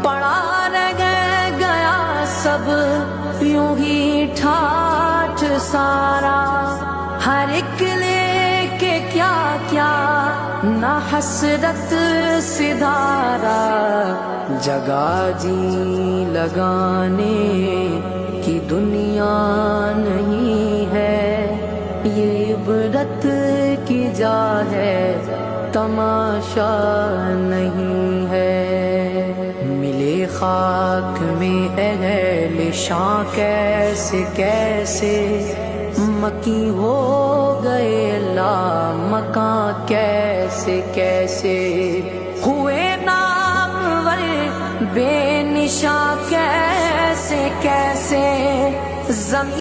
पड़ा रह गया सब यूं ही ठाठ सारा, हर एक लेके क्या क्या ना हसरत सिधारा। जगह जी लगाने की दुनिया नहीं है, ये इबरत की जा है, तमाशा नहीं है। मिले खाक में अहले शां कैसे कैसे, मकी हो गए ला मकां कैसे कैसे। हुए नामवर बेनिशा कैसे कैसे, जमीन